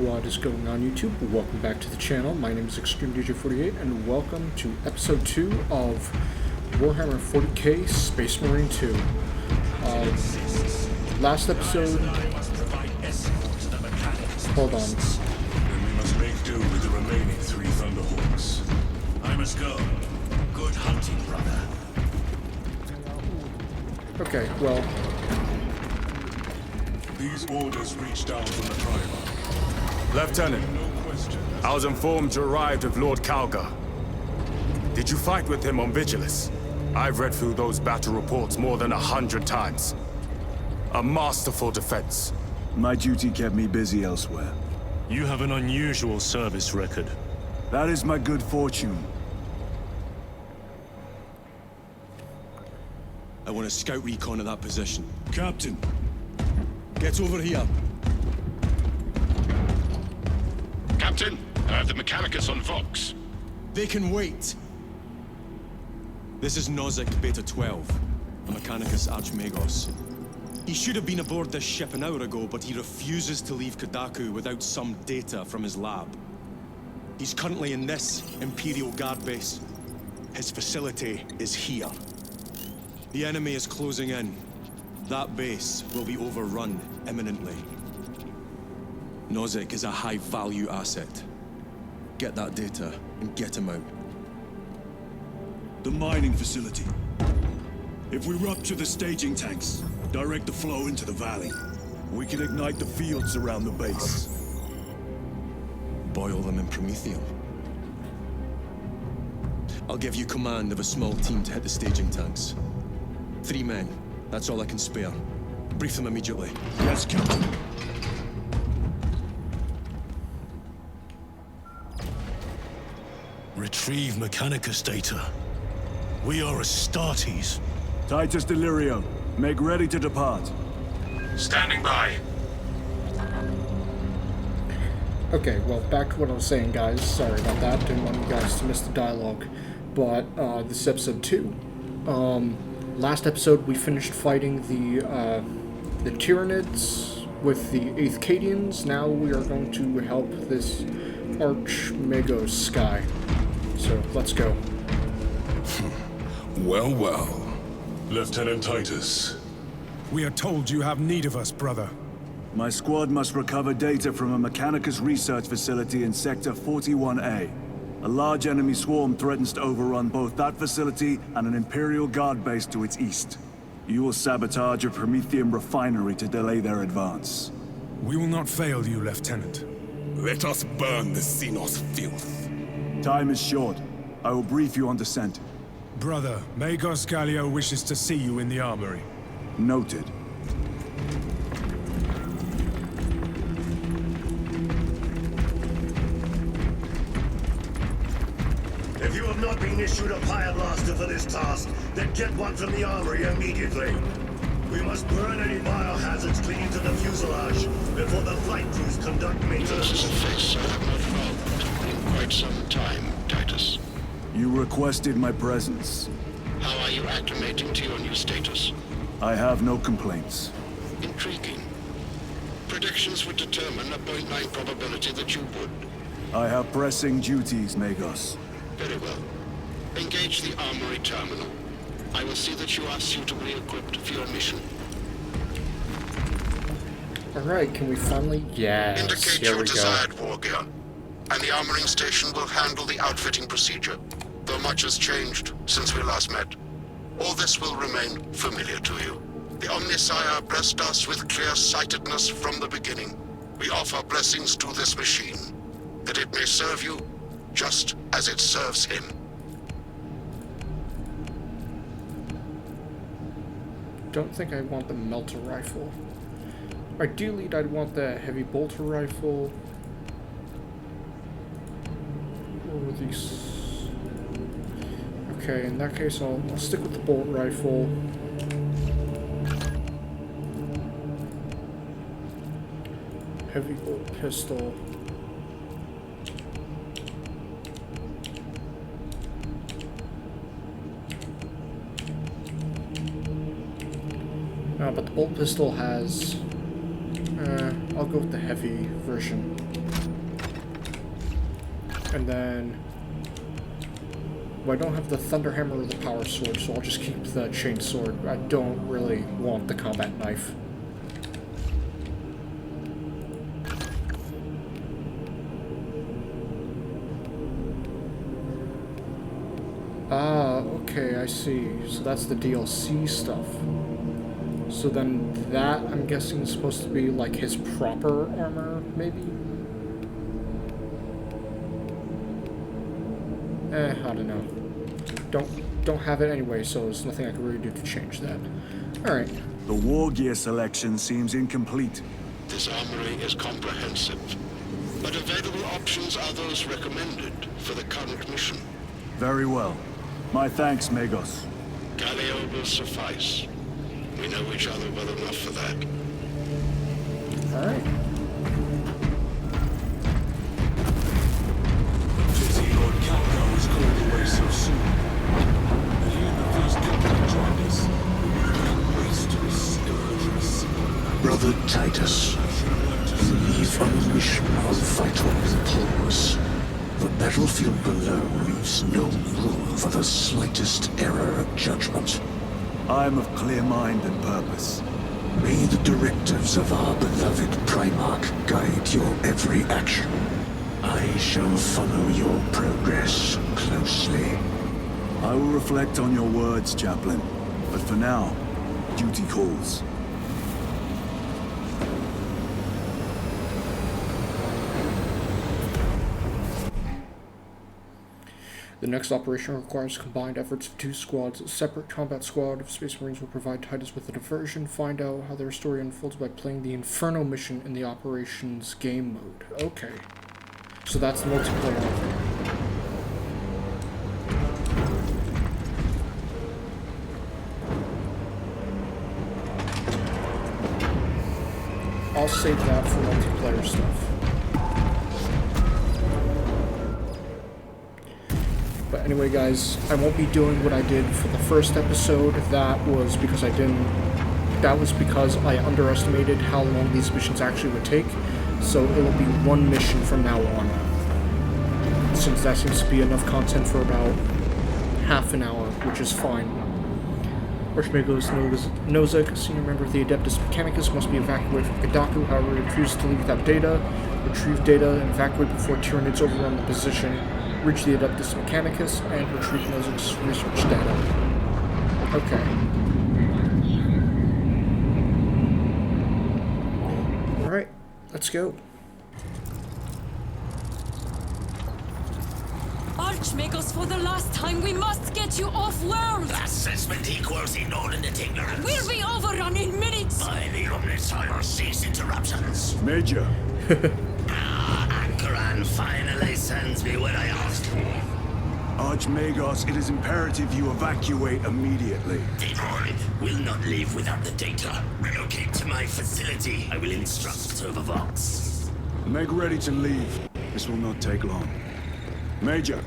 What is going on, YouTube? Welcome back to the channel. My name is ExtremeDJ48 and welcome to episode 2 of Warhammer 40k Space Marine 2. Last episode... Hold on. Then we must make do with the remaining 3 Thunderhawks. I must go. Good hunting, brother. Okay, well... These orders reach down from the Primer. Lieutenant, I was informed you arrived with Lord Calgar. Did you fight with him on Vigilus? I've read through those battle reports more than 100 times. A masterful defense. My duty kept me busy elsewhere. You have an unusual service record. That is my good fortune. I want a scout recon of that position. Captain, Get over here. Captain, I have the Mechanicus on Vox. They can wait. This is Nozick, Beta 12, a Mechanicus Archmagos. He should have been aboard this ship an hour ago, but he refuses to leave Kadaku without some data from his lab. He's currently in this Imperial Guard base. His facility is here. The enemy is closing in. That base will be overrun imminently. Nozick is a high-value asset. Get that data and get him out. The mining facility. If we rupture the staging tanks, direct the flow into the valley, we can ignite the fields around the base. Boil them in promethium. I'll give you command of a small team to hit the staging tanks. 3 men. That's all I can spare. Brief them immediately. Yes, Captain. Retrieve Mechanicus data. We are Astartes. Titus Delirio, make ready to depart. Standing by. Okay, well, back to what I was saying, guys. Sorry about that. Didn't want you guys to miss the dialogue. But, this is episode 2. Last episode, we finished fighting the Tyranids with the 8th Cadians. Now we are going to help this Archmagos guy. So, let's go. well, well. Lieutenant Titus. We are told you have need of us, brother. My squad must recover data from a Mechanicus research facility in Sector 41A. A large enemy swarm threatens to overrun both that facility and an Imperial Guard base to its east. You will sabotage a Promethium refinery to delay their advance. We will not fail you, Lieutenant. Let us burn the Xenos filth. Time is short. I will brief you on descent. Brother, Magos Gallio wishes to see you in the armory. Noted. If you have not been issued a fire blaster for this task, then get one from the armory immediately. We must burn any biohazards clinging to the fuselage before the flight crews conduct maintenance. This is a face I have not found in quite some time, Titus. You requested my presence. How are you acclimating to your new status? I have no complaints. Intriguing. Predictions would determine a 0.9 probability that you would. I have pressing duties, Magos. Very well. Engage the armory terminal. I will see that you are suitably equipped for your mission. Alright, can we finally... Yes, Indicate here your we go. desired war gear, and the armoring station will handle the outfitting procedure, though much has changed since we last met. All this will remain familiar to you. The Omnisire blessed us with clear-sightedness from the beginning. We offer blessings to this machine, that it may serve you just as it serves him. Don't think I want the melter rifle. Ideally, I'd want the heavy bolter rifle. Or these. Okay, in that case, I'll stick with the bolt rifle. Heavy bolt pistol. But the bolt pistol has... I'll go with the heavy version. And then... Well, I don't have the Thunder Hammer or the Power Sword, so I'll just keep the Chain Sword. I don't really want the Combat Knife. Ah, okay, I see. So that's the DLC stuff. So then that, I'm guessing, is supposed to be like his proper armor, maybe? I don't know. Don't have it anyway, so there's nothing I can really do to change that. Alright. The war gear selection seems incomplete. This armory is comprehensive, but available options are those recommended for the current mission. Very well. My thanks, Magos. Galio will suffice. We know each other well enough for that. Alright. Pity Lord Calgar was called away so soon. But he and the First Company joined us. We would have been wasters if it was Brother Titus, you leave on a mission of vital importance. The battlefield below leaves no room for the slightest error of judgment. I'm of clear mind and purpose. May the directives of our beloved Primarch guide your every action. I shall follow your progress closely. I will reflect on your words, Chaplain. But for now, duty calls. The next operation requires combined efforts of 2 squads. A separate combat squad of Space Marines will provide Titus with a diversion. Find out how their story unfolds by playing the Inferno mission in the operations game mode. Okay. So that's the multiplayer. I'll save that for multiplayer stuff. But anyway, guys, I won't be doing what I did for the first episode. That was because I underestimated how long these missions actually would take. So it will be 1 mission from now on. Since that seems to be enough content for about half an hour, which is fine. Archmagos Nozick, a senior member of the Adeptus Mechanicus, must be evacuated from Kadaku. However, he refuses to leave without data. Retrieve data and evacuate before Tyranids overrun the position. Reach the Adeptus Mechanicus and retrieve Nozick's research data. Okay. Alright, let's go. Archmagos, for the last time, we must get you off-world! Assessment equals inordinate ignorance. We'll be overrun in minutes! By the Omnissiah, cease interruptions. Major. Anchoran finally sends me what I asked for. Archmagos, it is imperative you evacuate immediately. Detroit will not leave without the data. Relocate to my facility. I will instruct Servervox. Make ready to leave. This will not take long. Major,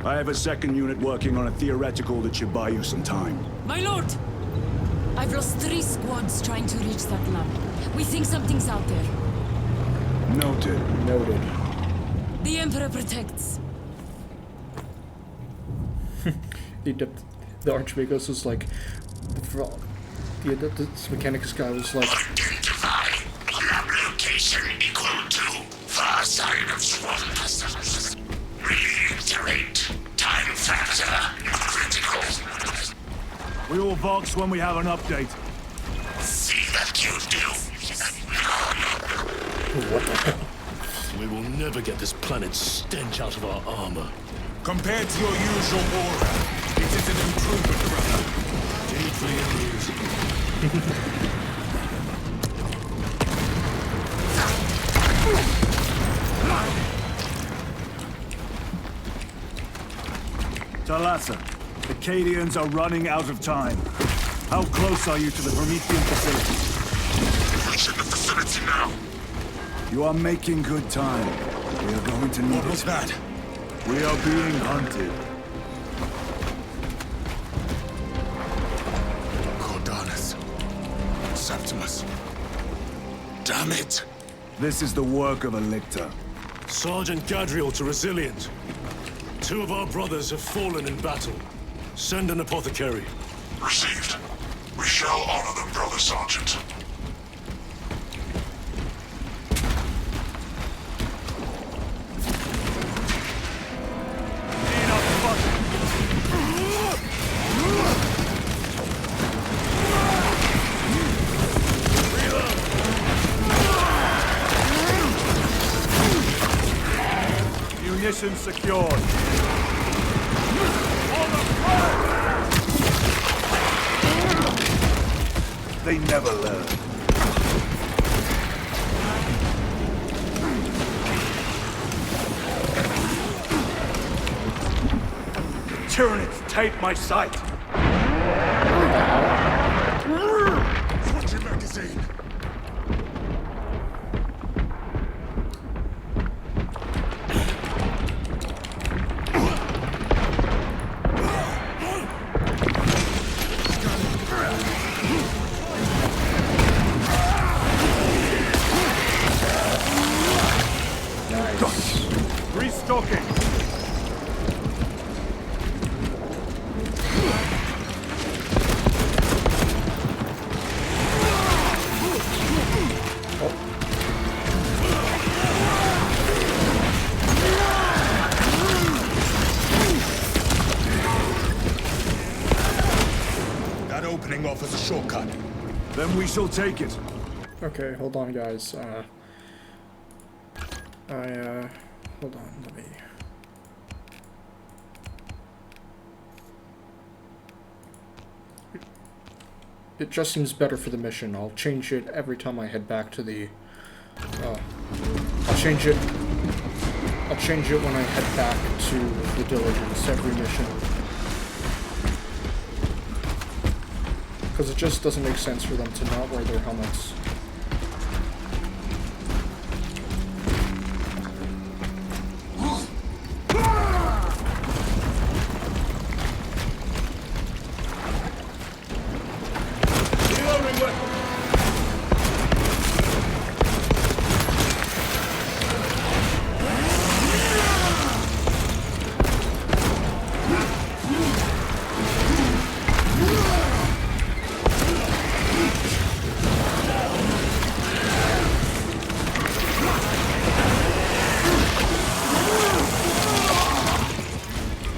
I have a second unit working on a theoretical that should buy you some time. My lord! I've lost 3 squads trying to reach that lab. We think something's out there. Noted. Noted. The Emperor protects. The Archmagos was like... The Adeptus Mechanicus guy was like... Identify lab location equal to far side of swarm vessels. Reiterate, time factor critical. We will Vox when we have an update. See that you do. What the hell? We will never get this planet's stench out of our armor. Compared to your usual aura, it is an improvement, brother. Deeply amusing. Talassa, the Cadians are running out of time. How close are you to the Promethean facility? Reaching the facility now. You are making good time. We are going to need What was it. that? We are being hunted. Cordanus. Septimus. Damn it! This is the work of a lictor. Sergeant Gadriel to Resilient. 2 of our brothers have fallen in battle. Send an apothecary. Received. We shall honor them, Brother Sergeant. Munition secured. They never learn. Tyranids take my sight. Switch your magazine. Restocking. That opening offers a shortcut. Then we shall take it. Okay, hold on, guys. Hold on, let me... It just seems better for the mission. I'll change it every time I head back to the... I'll change it when I head back to the Diligence, every mission. Because it just doesn't make sense for them to not wear their helmets.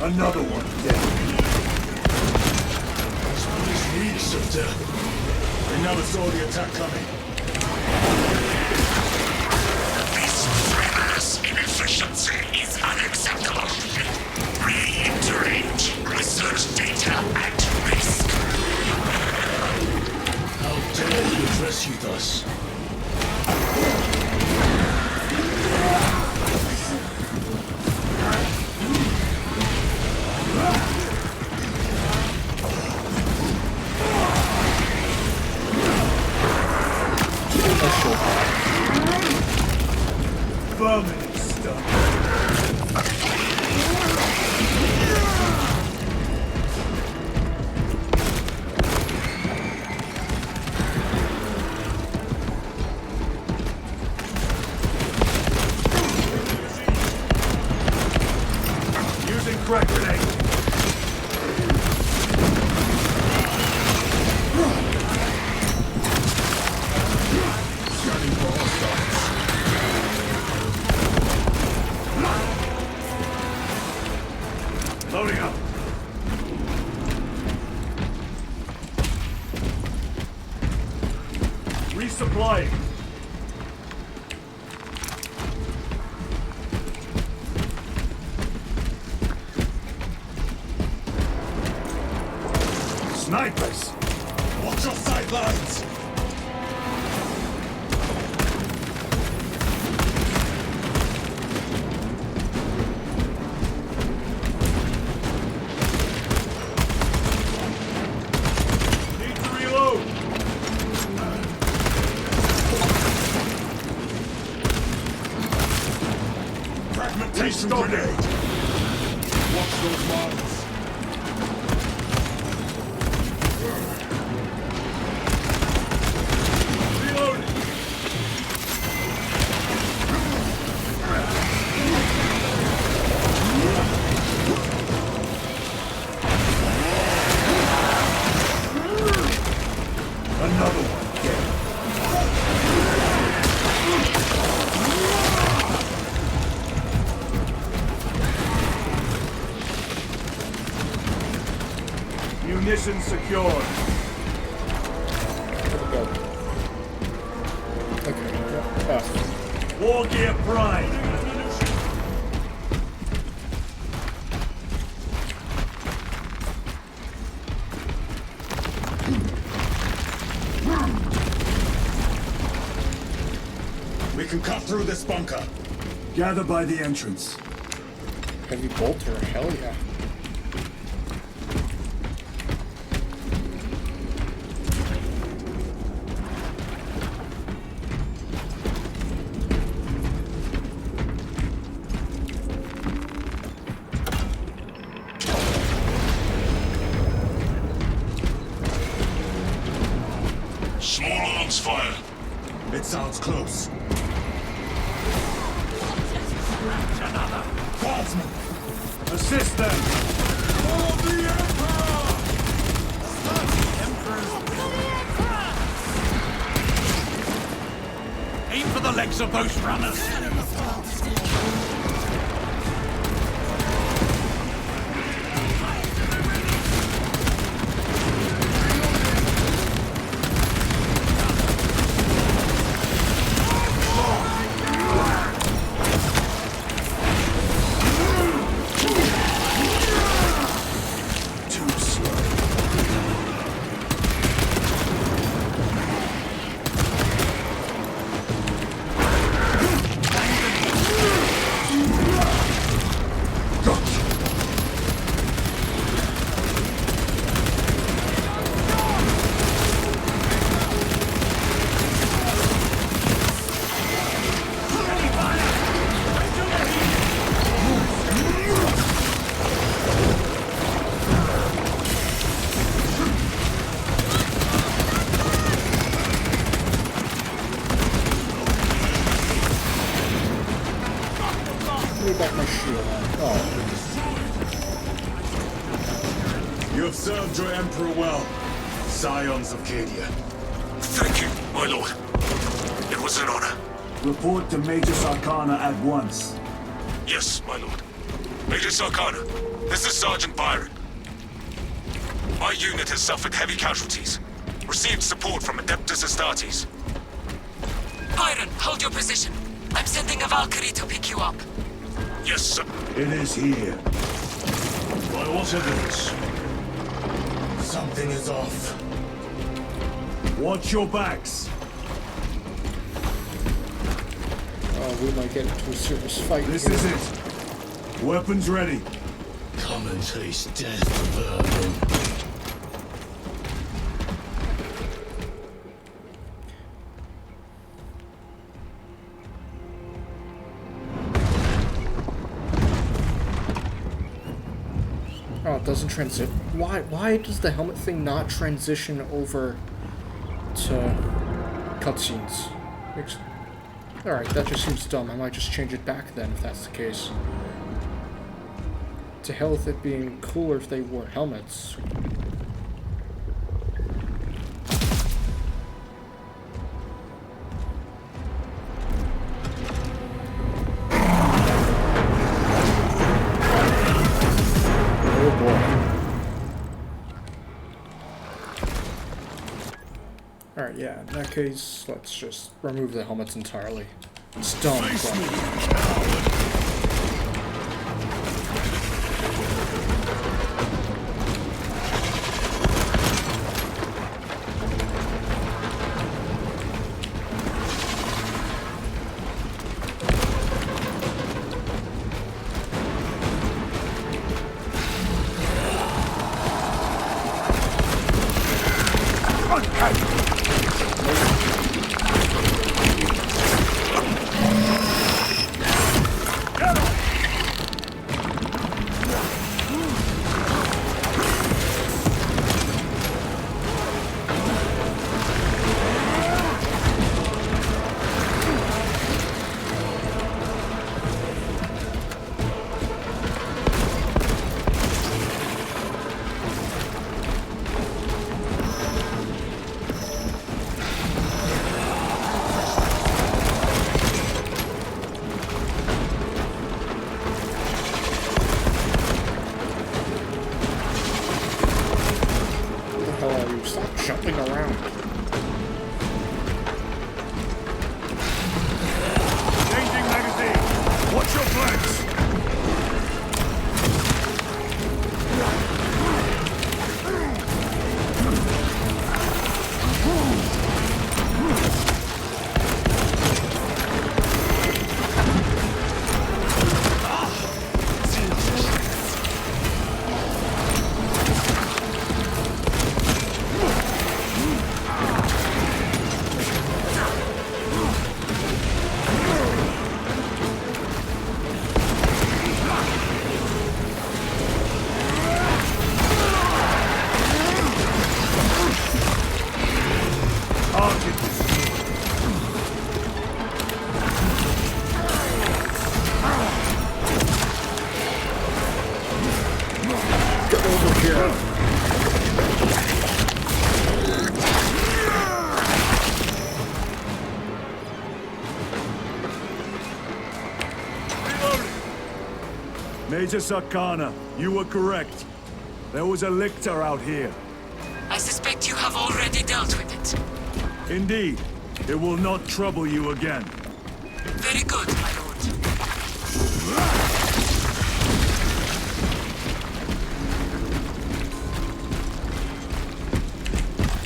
Another one dead. These reeks of death. They never saw the attack coming. This tremendous inefficiency is unacceptable. Reiterate, research data at risk. How dare you address you thus? Vermin stuff. Using crack grenade. Scanning for hostiles. Loading up. Resupplying. Snipers! Watch your sidelines! Need to reload! Fragmentation grenade! Watch those marks! Reloading! Ignition secured. Where'd it go? Okay. Yeah. War gear prime. We can cut through this bunker. Gather by the entrance. Heavy bolter, hell yeah. Small arms fire. It sounds close. Guardsmen! Assist them. For the Emperor! Aim for the legs of those runners! Back my shield. Oh. You have served your Emperor well, scions of Cadia. Thank you, my lord. It was an honor. Report to Major Sarkana at once. Yes, my lord. Major Sarkana, this is Sergeant Byron. My unit has suffered heavy casualties. Received support from Adeptus Astartes. Byron, hold your position. I'm sending a Valkyrie to pick you up. Yes, sir. It is here. By what evidence? Something is off. Watch your backs. Oh, we might get into a serious fight. This here. is it. Weapons ready. Come and taste death, vermin. Oh, it doesn't transit. Why does the helmet thing not transition over to cutscenes? Alright, that just seems dumb. I might just change it back then if that's the case. To hell with it being cooler if they wore helmets. Alright, yeah, in that case, let's just remove the helmets entirely. It's dumb, but... you. Stop jumping around. Changing magazine! Watch your flanks! Major Sakana, you were correct. There was a lictor out here. I suspect you have already dealt with it. Indeed. It will not trouble you again. Very good, my lord.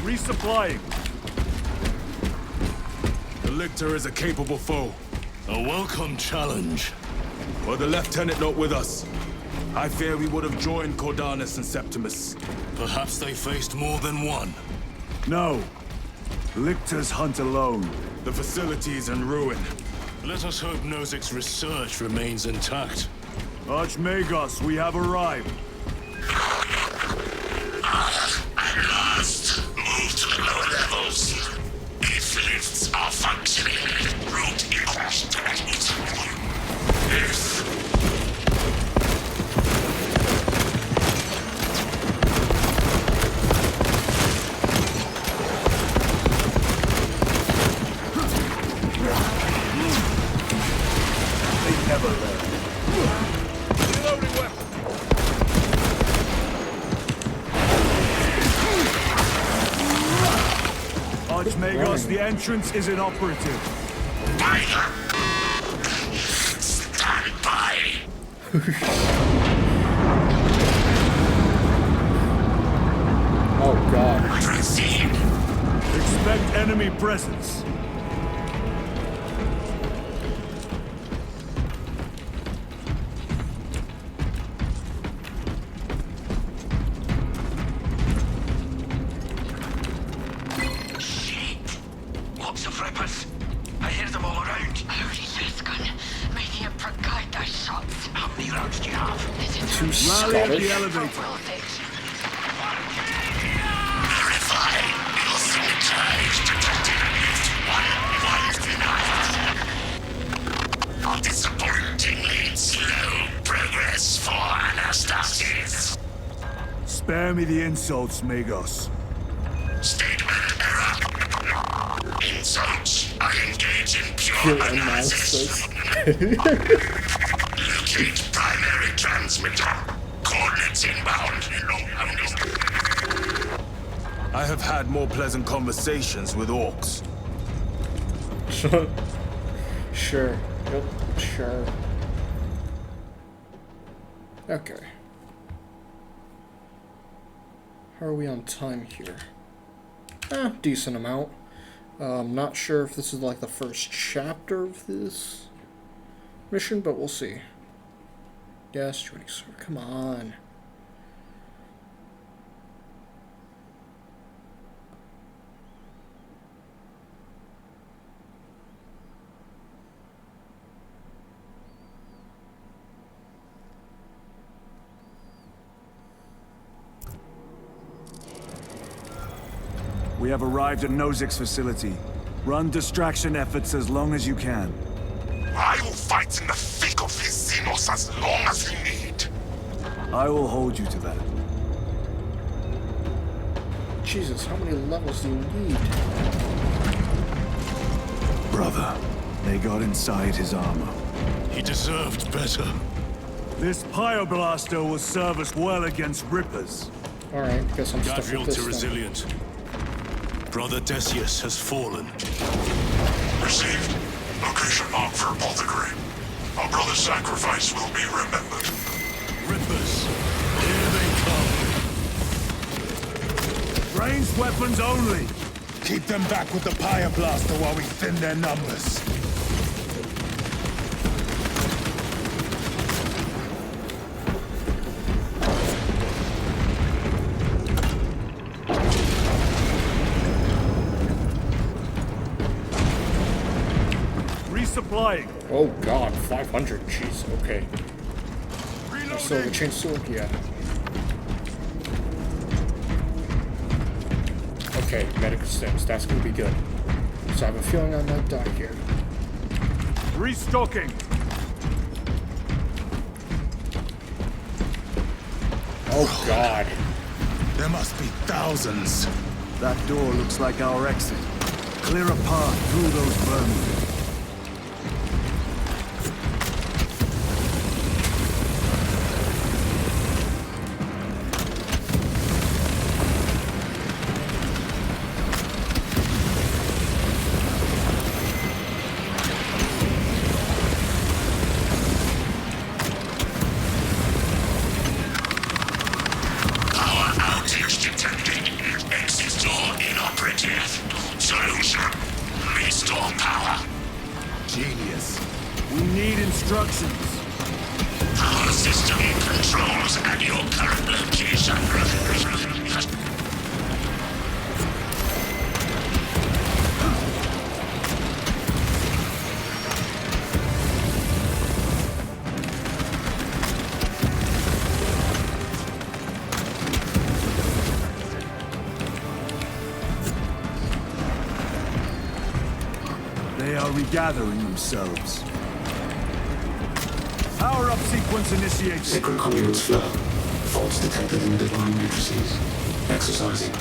Resupplying. The Lictor is a capable foe. A welcome challenge. Were the Lieutenant not with us, I fear we would have joined Cordanus and Septimus. Perhaps they faced more than one. No. Lictors hunt alone. The facility is in ruin. Let us hope Nozick's research remains intact. Archmagos, we have arrived. At last, move to the lower levels. If lifts are functioning, route across to If They never learn. Reloading weapon. Archmagos, the entrance is inoperative. stand by. Oh god. Proceed. Expect enemy presence. Lots of rippers. I hear them all around. Holy Sescon, may the Emperor guide thy shots. How many rounds do you have? Too Rally at the Scottish. elevator. Verify. Your signature is detected at least 119. Disappointingly slow progress for Anastasis. Spare me the insults, Magos. Statement error. Insults. I engage in pure analysis. Locate primary transmitter. Coordinates inbound. I have had more pleasant conversations with orcs. Sure. Yep, sure. Okay. How are we on time here? Decent amount. I'm not sure if this is like the first chapter of this mission, but we'll see. Yes, joining sword. Come on. We have arrived at Nozick's facility. Run distraction efforts as long as you can. I will fight in the thick of his Xenos as long as you need. I will hold you to that. Jesus, how many levels do you need? Brother, they got inside his armor. He deserved better. This Pyro Blaster will serve us well against Rippers. Alright, guess I'm stuck with Gadriel this to then. Resilient. Brother Decius has fallen. Received. Location marked for apothecary. Our brother's sacrifice will be remembered. Rippers, here they come. Ranged weapons only! Keep them back with the Pyre Blaster while we thin their numbers. Resupplying. Oh god, 500, jeez, okay. So the chain sword, yeah. Okay, medical stems, that's gonna be good. So I have a feeling I might die here. Restocking. Oh god. There must be thousands. That door looks like our exit. Clear a path through those vermin. Genius. We need instructions. Our system controls at your current location. They are regathering themselves. Power-up sequence initiated. Sacred conduits flow. Faults detected in divine matrices. Exercising.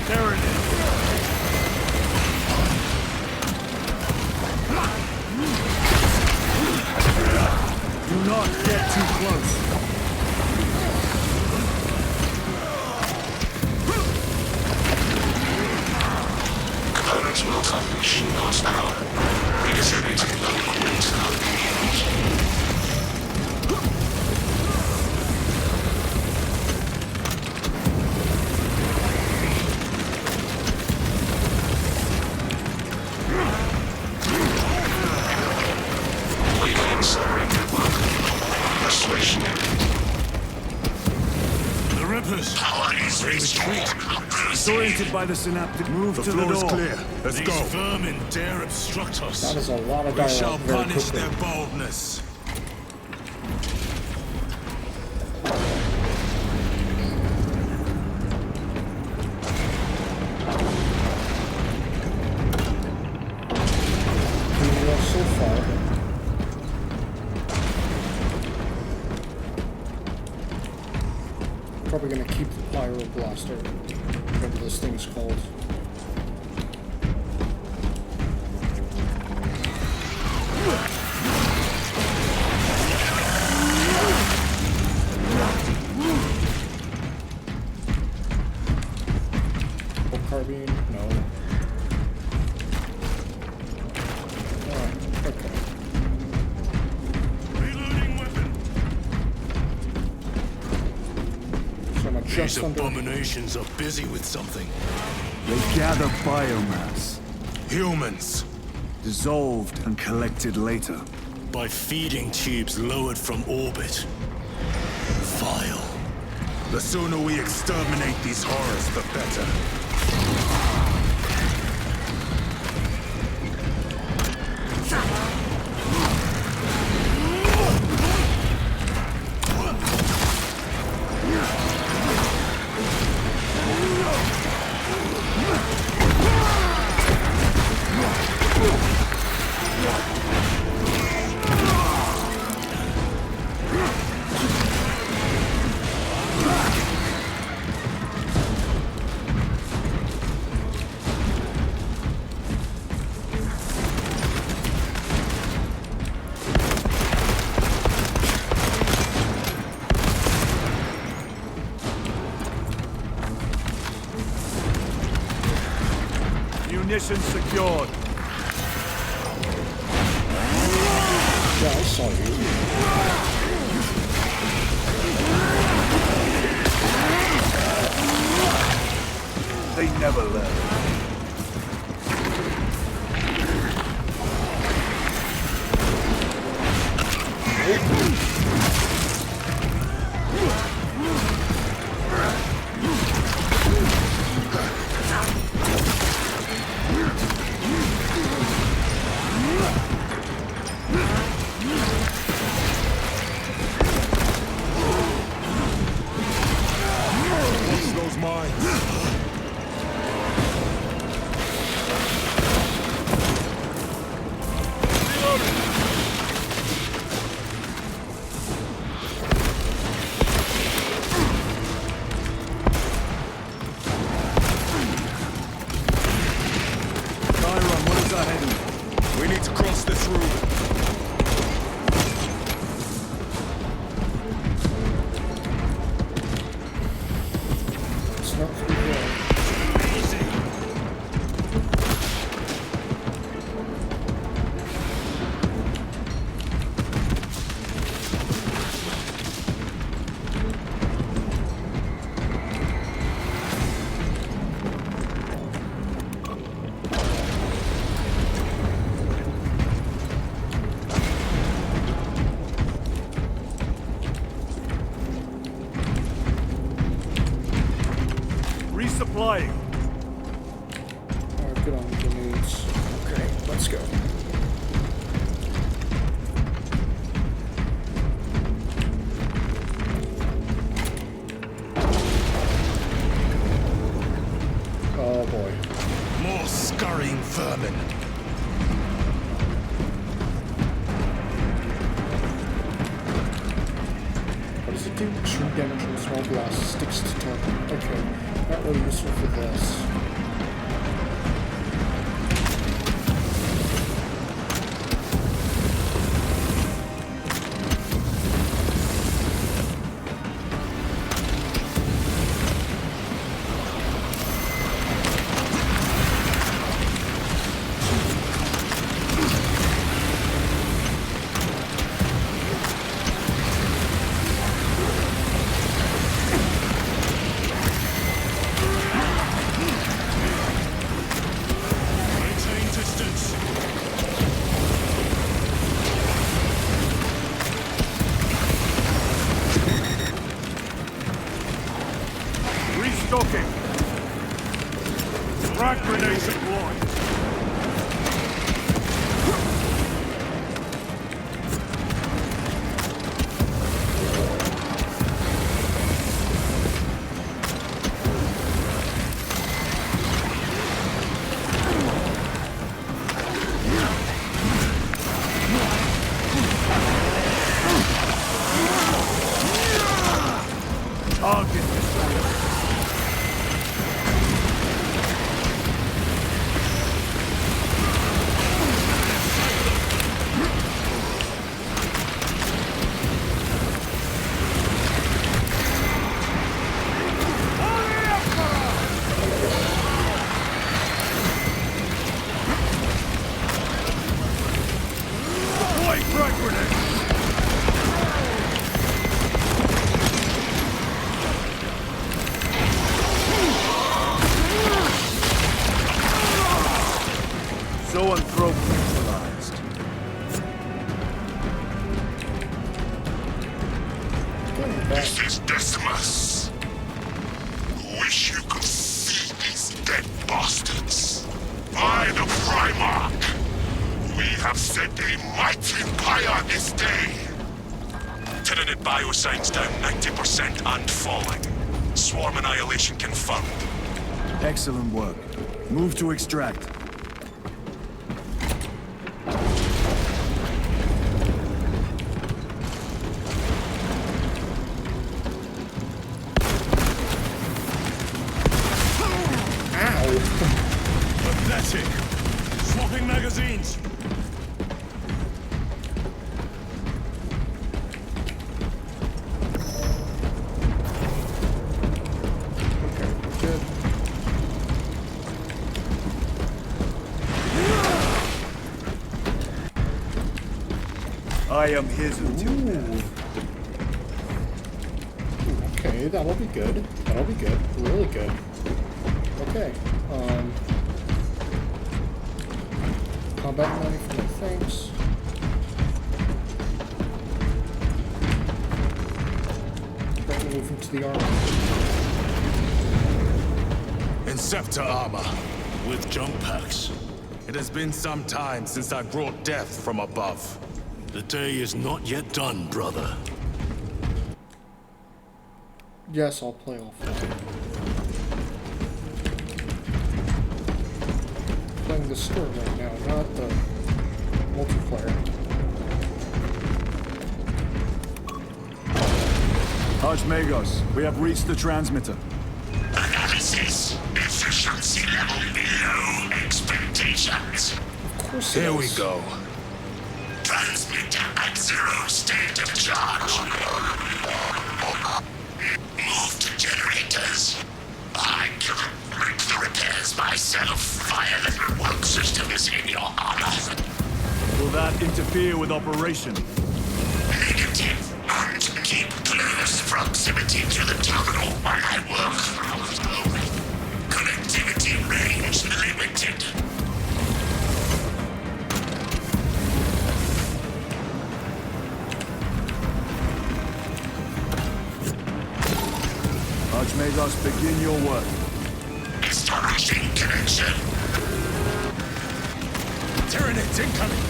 There it is. Do not get too close. Components will top machine horsepower. Redistributing local winds and outpatient. The Rippers. Power is restored. Disoriented by the synaptic. Move The to the floor is door. clear. Let's These go. vermin dare obstruct us. That is a lot of We shall dialogue very punish quickly. their boldness. Doing well so far. Probably gonna keep the Pyro Blaster, whatever this thing's called. Full carbine? No. Alright, okay. Reloading weapon. So I'm These just under. abominations are busy with something. They gather biomass, Humans. dissolved and collected later. By feeding tubes lowered from orbit. Vile. The sooner we exterminate these horrors, the better. Munitions secured. Yeah, I saw you. They never learn. Those mines. We need to cross this room. It's not through there. Resupplying. Alright, good on the grenades. Okay, let's go. Oh boy. More scurrying vermin. What does it do? Extreme damage on small blast. Sticks to target. Okay. Not really useful for this. Maintain distance. Restocking. Frag grenades deployed. Target destroyed. Deploy frag grenades. Zoanthrope neutralized. This is Decimus. Wish you could see these dead bastards. By the Primarch, we have set a mighty pyre this day. Tyranid biosigns down 90% and falling. Swarm annihilation confirmed. Excellent work. Move to extract. Pathetic. Swapping magazines. Okay, good. I am his until Ooh. Okay, that'll be good. That'll be good. Really good. Okay. Combat money for my things. Move into the armor. Inceptor armor. With jump packs. It has been some time since I brought death from above. The day is not yet done, brother. Yes, I'll play off that. Playing the story right now, not the multiplayer. Archmagos, we have reached the transmitter. Analysis. Efficiency level below expectations. Of course Here we go. Transmitter at 0 state of charge. Move to generators. I can make the repairs myself. Fire level 1 system is in your honor. Will that interfere with operation? Negative. And keep close proximity to the terminal while I work. Connectivity range limited. Archmagos, begin your work. Establishing connection. Tyranids incoming!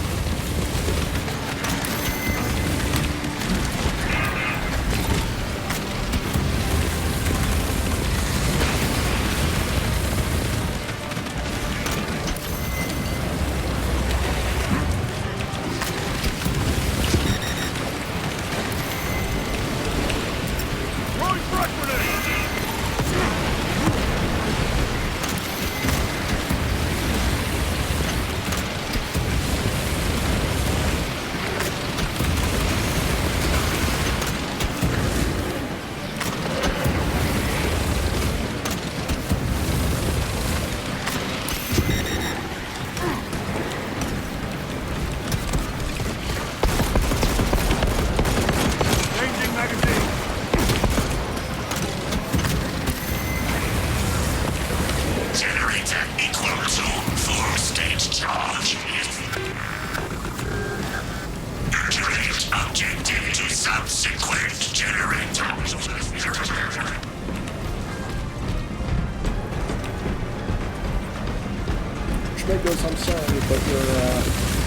Archmagos, I'm sorry, but your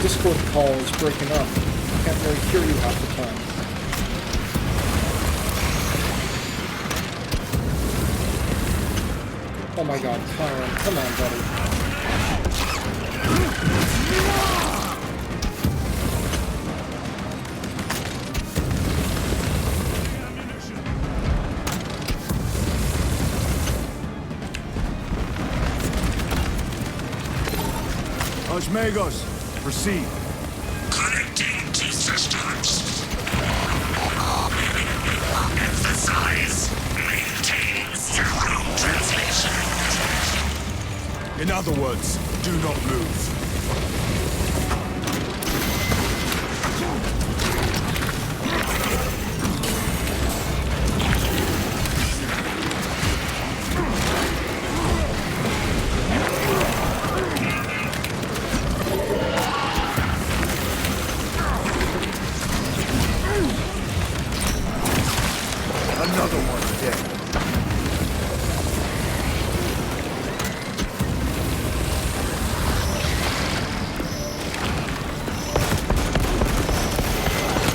Discord call is breaking up. I can't really hear you half the time. Oh my god, Kyron, come on, buddy. Archmagos, proceed. Connecting to systems. Emphasize. Maintain zero translation. In other words, do not move. Another one dead.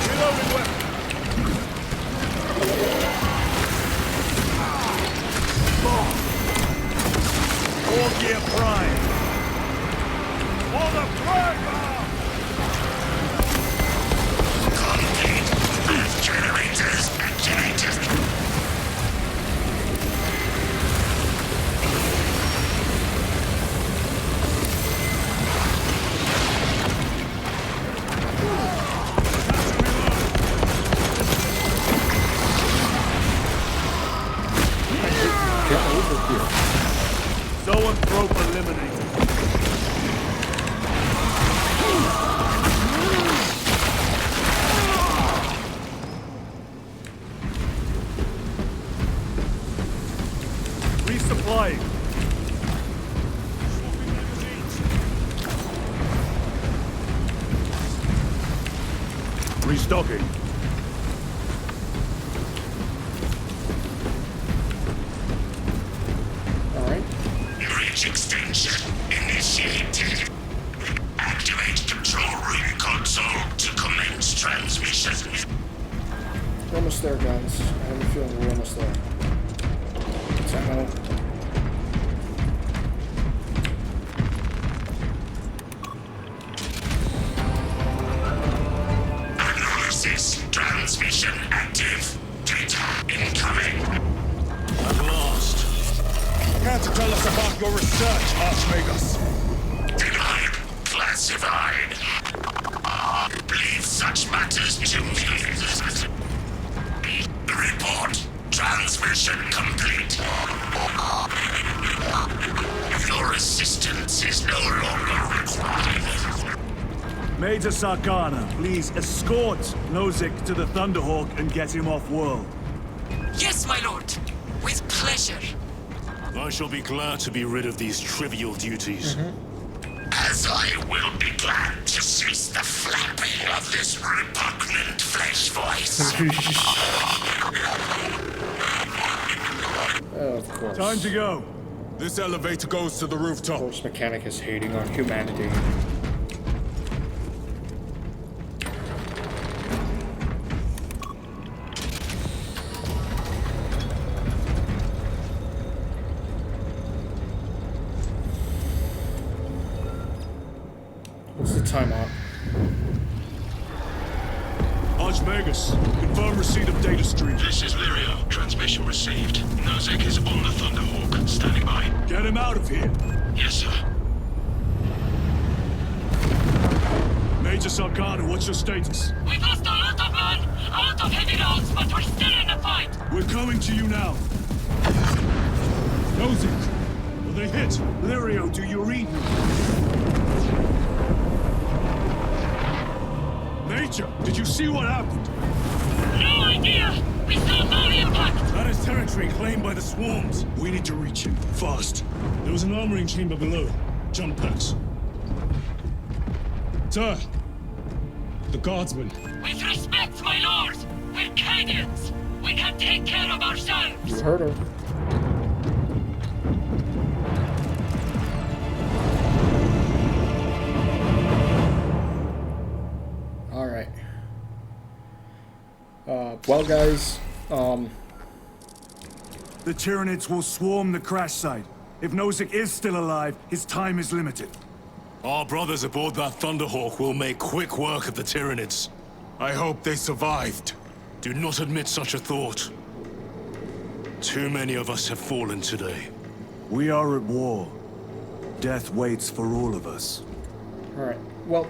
Reloading weapon. All gear prime. For the Primer! Complete. Left generators activated. Get over here. Zoanthrope eliminated. Resupplying. Restocking. Alright. Bridge extension initiated. Activate control room console to commence transmission. We're almost there, guys. I have a feeling we're almost there. So, analysis transmission active. Data incoming. At last. Care to tell us about your research, Archmagos? Denied. Classified. Leave such matters to me. Report. Transmission complete. Your assistance is no longer required. Major Sarkana, please escort Nozick to the Thunderhawk and get him off-world. Yes, my lord. With pleasure. I shall be glad to be rid of these trivial duties. As I will be glad to cease the flapping of this repugnant flesh voice. of course. Time to go. This elevator goes to the rooftop. Of course, Mechanicus hating on humanity. What's the time on? Archmagos, confirm receipt of data stream. This is Lirio. Transmission received. Nozick is on the Thunderhawk. Standing by. Get him out of here. Yes, sir. Major Sarkana, what's your status? We've lost a lot of men, a lot of heavy rounds, but we're still in the fight. We're coming to you now. Nozick, are they hit? Lirio, do you read me? Major, did you see what happened? No idea! We saw no impact! That is territory claimed by the swarms. We need to reach him, fast. There was an armoring chamber below. Jump packs. Sir! The guardsmen. With respect, my lord! We're Cadians! We can take care of ourselves! You heard her. Alright. Well, guys, The Tyranids will swarm the crash site. If Nozick is still alive, his time is limited. Our brothers aboard that Thunderhawk will make quick work of the Tyranids. I hope they survived. Do not admit such a thought. Too many of us have fallen today. We are at war. Death waits for all of us. alright. Well,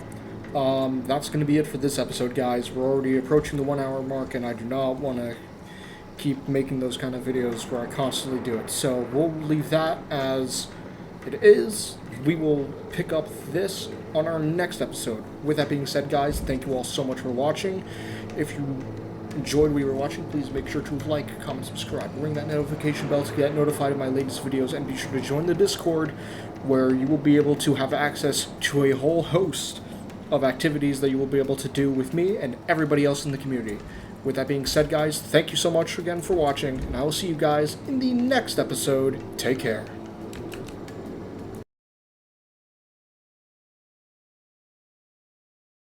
that's going to be it for this episode, guys. We're already approaching the 1 hour mark, and I do not want to keep making those kind of videos where I constantly do it. So we'll leave that as it is. We will pick up this on our next episode. With that being said, guys, thank you all so much for watching. If you enjoyed what you were watching, please make sure to like, comment, subscribe, ring that notification bell to get notified of my latest videos, and be sure to join the Discord, where you will be able to have access to a whole host of activities that you will be able to do with me and everybody else in the community. With that being said, guys, thank you so much again for watching, and I will see you guys in the next episode. Take care.